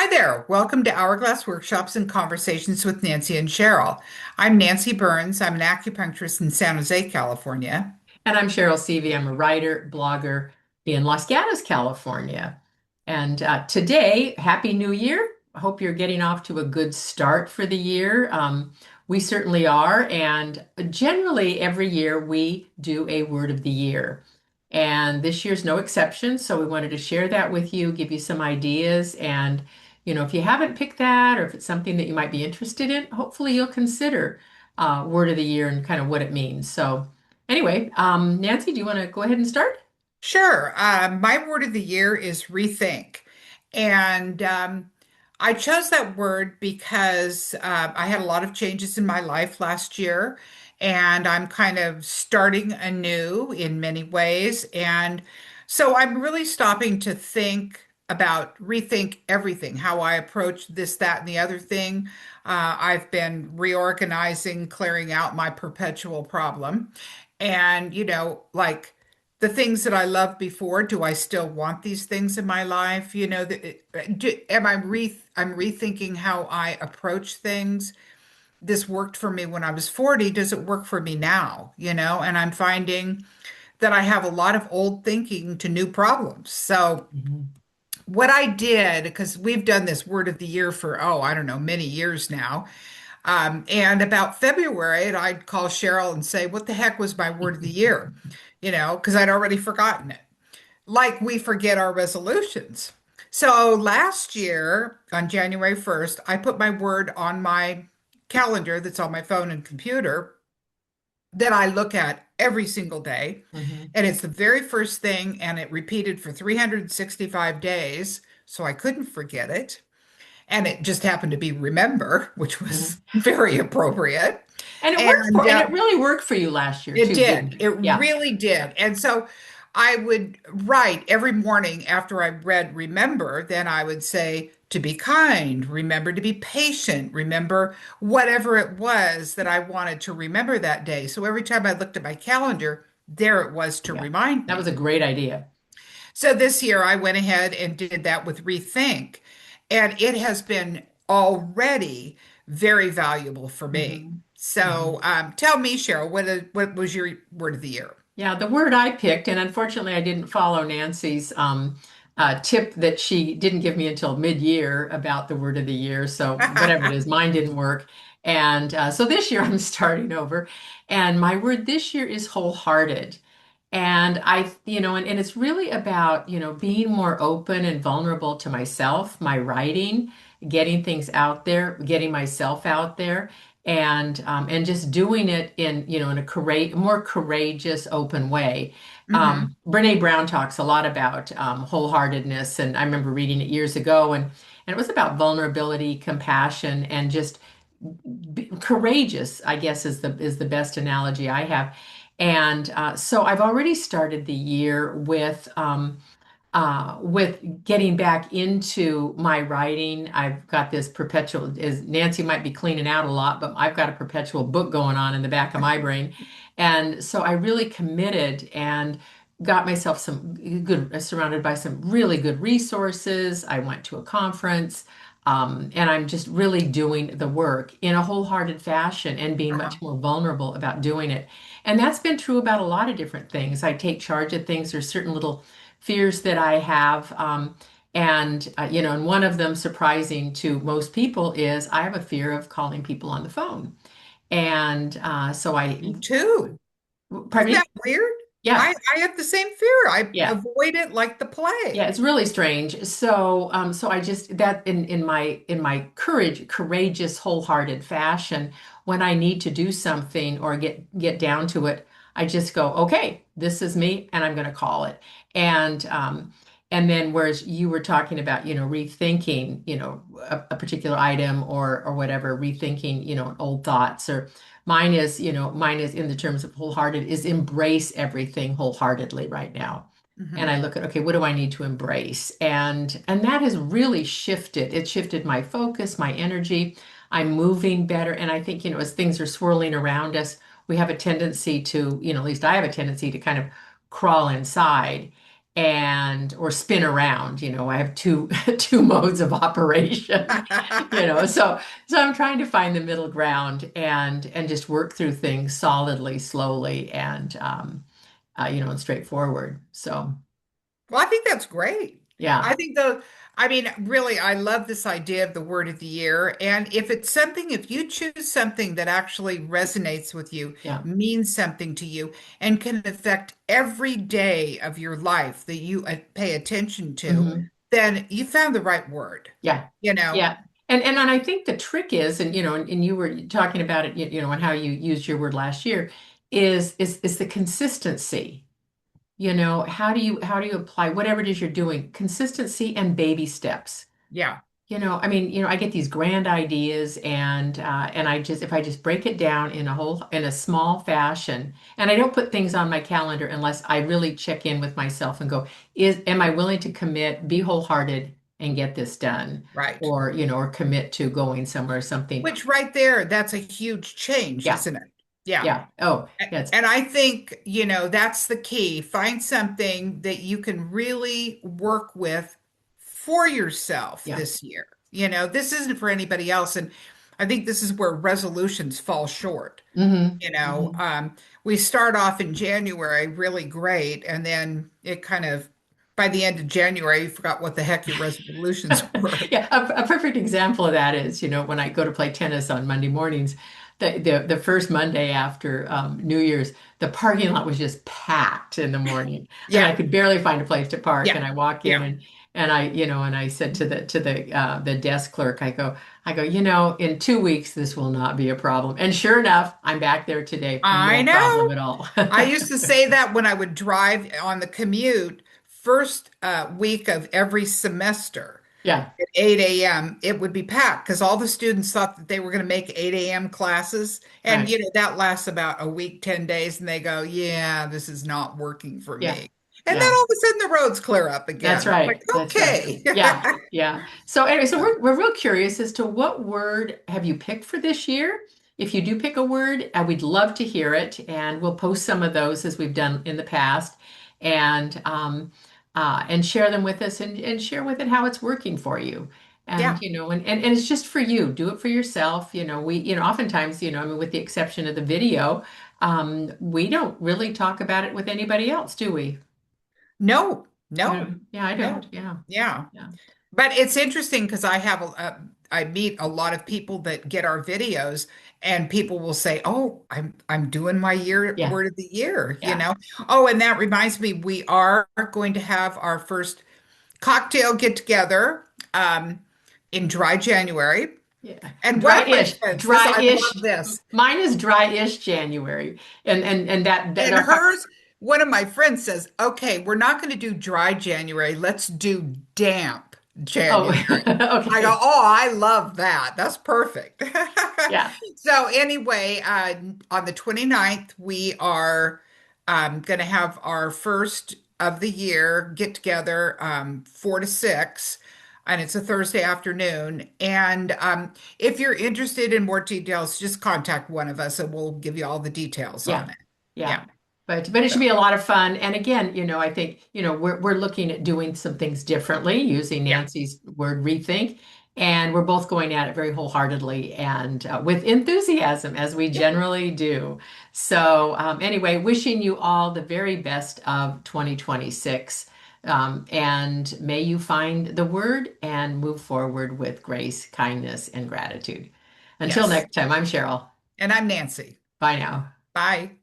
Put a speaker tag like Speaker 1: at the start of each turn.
Speaker 1: Hi there. Welcome to Hourglass Workshops and Conversations with Nancy and Cheryl. I'm Nancy Burns. I'm an acupuncturist in San Jose, California.
Speaker 2: And I'm Cherryll CV. I'm a writer, blogger in Los Gatos, California. And today, Happy New Year. I hope you're getting off to a good start for the year. We certainly are. And generally, every year we do a word of the year. And this year's no exception. So we wanted to share that with you, give you some ideas. And, if you haven't picked that or if it's something that you might be interested in, hopefully you'll consider word of the year and kind of what it means. So, anyway, Nancy, do you want to go ahead and start?
Speaker 1: Sure. My word of the year is rethink. And I chose that word because I had a lot of changes in my life last year, and I'm kind of starting anew in many ways. And so I'm really stopping to think about rethink everything, how I approach this, that, and the other thing. I've been reorganizing, clearing out my perpetual problem. And, like, the things that I loved before, do I still want these things in my life? Am I'm rethinking how I approach things. This worked for me when I was 40. Does it work for me now? And I'm finding that I have a lot of old thinking to new problems. So
Speaker 2: Mhm.
Speaker 1: what I did, because we've done this word of the year for, oh, I don't know, many years now. And about February, I'd call Cheryl and say, what the heck was my word of the year? Because I'd already forgotten it, like we forget our resolutions. So last year on January 1st, I put my word on my calendar that's on my phone and computer that I look at every single day.
Speaker 2: Mhm.
Speaker 1: And it's the very first thing, and it repeated for 365 days. So I couldn't forget it. And it just happened to be remember, which was
Speaker 2: Mhm.
Speaker 1: very appropriate.
Speaker 2: And it worked
Speaker 1: And
Speaker 2: and it really worked for you last year
Speaker 1: it
Speaker 2: too,
Speaker 1: did.
Speaker 2: didn't it?
Speaker 1: It
Speaker 2: Yeah.
Speaker 1: really did. And so I would write every morning after I read Remember, then I would say to be kind, remember to be patient, remember whatever it was that I wanted to remember that day. So every time I looked at my calendar, there it was to
Speaker 2: Yeah.
Speaker 1: remind
Speaker 2: That was
Speaker 1: me.
Speaker 2: a great idea.
Speaker 1: So this year I went ahead and did that with Rethink, and it has been already very valuable for me.
Speaker 2: Mhm.
Speaker 1: So
Speaker 2: Mhm.
Speaker 1: tell me, Cheryl, what was your word of the year?
Speaker 2: Yeah, the word I picked, and unfortunately I didn't follow Nancy's tip that she didn't give me until mid-year about the word of the year. So whatever it is, mine didn't work. And so this year I'm starting over. And my word this year is wholehearted. And and it's really about, being more open and vulnerable to myself, my writing, getting things out there, getting myself out there, and just doing it in a more courageous, open way.
Speaker 1: Hmm.
Speaker 2: Brene Brown talks a lot about wholeheartedness, and I remember reading it years ago, and it was about vulnerability, compassion, and just courageous, I guess is the best analogy I have. And so I've already started the year with getting back into my writing. I've got this perpetual, as Nancy might be cleaning out a lot, but I've got a perpetual book going on in the back of my brain. And so I really committed and got myself surrounded by some really good resources. I went to a conference. And I'm just really doing the work in a wholehearted fashion and being
Speaker 1: Uh-huh.
Speaker 2: much more vulnerable about doing it. And that's been true about a lot of different things. I take charge of things. There's certain little fears that I have. And one of them, surprising to most people, is I have a fear of calling people on the phone. And so
Speaker 1: Me too. Isn't
Speaker 2: pardon
Speaker 1: that
Speaker 2: me?
Speaker 1: weird?
Speaker 2: Yeah,
Speaker 1: I have the same fear. I
Speaker 2: yeah.
Speaker 1: avoid it like the
Speaker 2: Yeah,
Speaker 1: plague.
Speaker 2: it's really strange. So I just that in my courageous, wholehearted fashion, when I need to do something or get down to it, I just go, okay, this is me, and I'm going to call it. And then whereas you were talking about, rethinking, a particular item or whatever, rethinking, old thoughts or mine is in the terms of wholehearted is embrace everything wholeheartedly right now. And I
Speaker 1: Hmm.
Speaker 2: look at, okay, what do I need to embrace? And that has really shifted. It shifted my focus, my energy. I'm moving better. And I think, as things are swirling around us, we have a tendency to, at least I have a tendency to kind of crawl inside. and or spin around. I have two two modes of operation. So I'm trying to find the middle ground and just work through things solidly, slowly, and straightforward. So
Speaker 1: Well, I think that's great.
Speaker 2: yeah,
Speaker 1: I think I mean, really, I love this idea of the word of the year. And if you choose something that actually resonates with you,
Speaker 2: yeah,
Speaker 1: means something to you, and can affect every day of your life that you pay attention to,
Speaker 2: hmm
Speaker 1: then you found the right word,
Speaker 2: yeah,
Speaker 1: you know?
Speaker 2: yeah. And I think the trick is, and you were talking about it, and how you used your word last year, is the consistency. How do you apply whatever it is you're doing? Consistency and baby steps.
Speaker 1: Yeah,
Speaker 2: I mean, I get these grand ideas and if I just break it down in a small fashion, and I don't put things on my calendar unless I really check in with myself and go, am I willing to commit, be wholehearted and get this done?
Speaker 1: right.
Speaker 2: Or commit to going somewhere, something.
Speaker 1: Which right there, that's a huge change,
Speaker 2: Yeah,
Speaker 1: isn't it? Yeah.
Speaker 2: yeah. Oh, yeah,
Speaker 1: And I think, that's the key. Find something that you can really work with for yourself
Speaker 2: yeah.
Speaker 1: this year. This isn't for anybody else. And I think this is where resolutions fall short.
Speaker 2: hmm
Speaker 1: You know,
Speaker 2: hmm
Speaker 1: um, we start off in January really great, and then it kind of, by the end of January, you forgot what the heck your resolutions were.
Speaker 2: Yeah, a perfect example of that is, when I go to play tennis on Monday mornings, the first Monday after New Year's, the parking lot was just packed in the morning. I mean, I
Speaker 1: Yeah,
Speaker 2: could barely find a place to park,
Speaker 1: yeah,
Speaker 2: and I walk in
Speaker 1: yeah.
Speaker 2: and I said to the desk clerk, I go, in 2 weeks this will not be a problem. And sure enough, I'm back there today,
Speaker 1: I
Speaker 2: no problem
Speaker 1: know.
Speaker 2: at all.
Speaker 1: I used to say that when I would drive on the commute, first week of every semester
Speaker 2: Yeah,
Speaker 1: at 8 a.m., it would be packed because all the students thought that they were going to make 8 a.m. classes. And,
Speaker 2: right.
Speaker 1: that lasts about a week, 10 days. And they go, yeah, this is not working for
Speaker 2: Yeah,
Speaker 1: me. And then
Speaker 2: yeah.
Speaker 1: all of a sudden the roads clear up
Speaker 2: That's
Speaker 1: again. Like,
Speaker 2: right. That's right.
Speaker 1: okay.
Speaker 2: Yeah. Yeah. So anyway, so we're real curious as to what word have you picked for this year? If you do pick a word, we'd love to hear it, and we'll post some of those as we've done in the past, and share them with us, and share with it how it's working for you. And
Speaker 1: Yeah.
Speaker 2: and it's just for you. Do it for yourself. Oftentimes, I mean, with the exception of the video, we don't really talk about it with anybody else, do we?
Speaker 1: No, no,
Speaker 2: Yeah, I don't.
Speaker 1: no.
Speaker 2: Yeah.
Speaker 1: Yeah.
Speaker 2: Yeah.
Speaker 1: But it's interesting because I meet a lot of people that get our videos, and people will say, "Oh, I'm doing my year
Speaker 2: Yeah.
Speaker 1: word of the year,"
Speaker 2: Yeah.
Speaker 1: Oh, and that reminds me, we are going to have our first cocktail get together in dry January.
Speaker 2: Yeah.
Speaker 1: And one of my
Speaker 2: Dry-ish.
Speaker 1: friends, this I
Speaker 2: Dry-ish.
Speaker 1: love this.
Speaker 2: Mine is dry-ish January. And that
Speaker 1: And
Speaker 2: our
Speaker 1: hers, one of my friends says, "Okay, we're not going to do dry January. Let's do damp
Speaker 2: oh,
Speaker 1: January." I go,
Speaker 2: okay.
Speaker 1: "Oh, I love that. That's perfect."
Speaker 2: Yeah.
Speaker 1: So anyway, on the 29th, we are going to have our first of the year get together, 4 to 6, and it's a Thursday afternoon. And if you're interested in more details, just contact one of us and we'll give you all the details
Speaker 2: Yeah,
Speaker 1: on it.
Speaker 2: yeah.
Speaker 1: Yeah.
Speaker 2: But it
Speaker 1: So,
Speaker 2: should be a lot of fun. And again, I think, we're looking at doing some things differently using
Speaker 1: yeah.
Speaker 2: Nancy's word rethink. And we're both going at it very wholeheartedly and with enthusiasm, as we
Speaker 1: Yeah.
Speaker 2: generally do. So, anyway, wishing you all the very best of 2026. And may you find the word and move forward with grace, kindness, and gratitude. Until
Speaker 1: Yes.
Speaker 2: next time, I'm Cheryl.
Speaker 1: And I'm Nancy.
Speaker 2: Bye now.
Speaker 1: Bye.